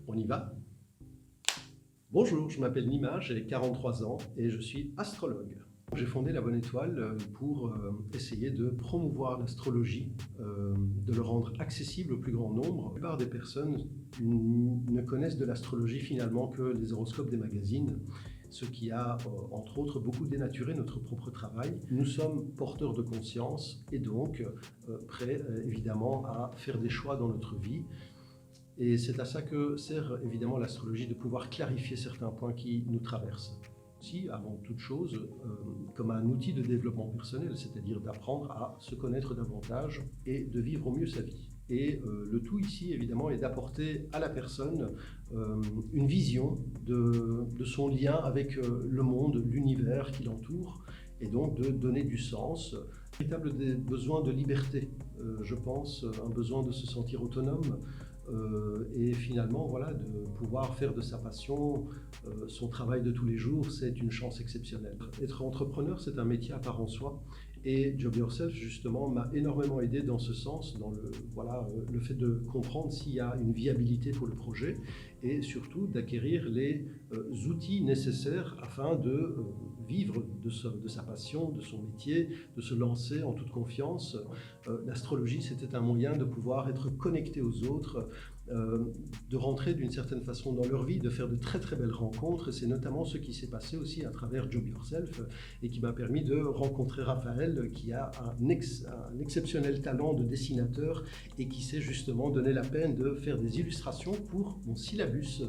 On y va? Bonjour, je m'appelle Nima, j'ai 43 ans et je suis astrologue. J'ai fondé La Bonne Étoile pour essayer de promouvoir l'astrologie, de le rendre accessible au plus grand nombre. La plupart des personnes ne connaissent de l'astrologie finalement que les horoscopes des magazines, ce qui a entre autres beaucoup dénaturé notre propre travail. Nous sommes porteurs de conscience et donc prêts évidemment à faire des choix dans notre vie. Et c'est à ça que sert évidemment l'astrologie, de pouvoir clarifier certains points qui nous traversent. Aussi, avant toute chose, comme un outil de développement personnel, c'est-à-dire d'apprendre à se connaître davantage et de vivre au mieux sa vie. Et le tout ici, évidemment, est d'apporter à la personne une vision de son lien avec le monde, l'univers qui l'entoure, et donc de donner du sens. Un véritable besoin de liberté, je pense, un besoin de se sentir autonome, et finalement, voilà, de pouvoir faire de sa passion son travail de tous les jours, c'est une chance exceptionnelle. Être entrepreneur, c'est un métier à part en soi, et Job Yourself, justement, m'a énormément aidé dans ce sens, dans le fait de comprendre s'il y a une viabilité pour le projet, et surtout d'acquérir les outils nécessaires afin de vivre de sa passion, de son métier, de se lancer en toute confiance. L'astrologie, c'était un moyen de pouvoir être connecté aux autres, de rentrer d'une certaine façon dans leur vie, de faire de très très belles rencontres. Et c'est notamment ce qui s'est passé aussi à travers Job Yourself et qui m'a permis de rencontrer Raphaël, qui a un exceptionnel talent de dessinateur et qui s'est justement donné la peine de faire des illustrations pour mon syllabus.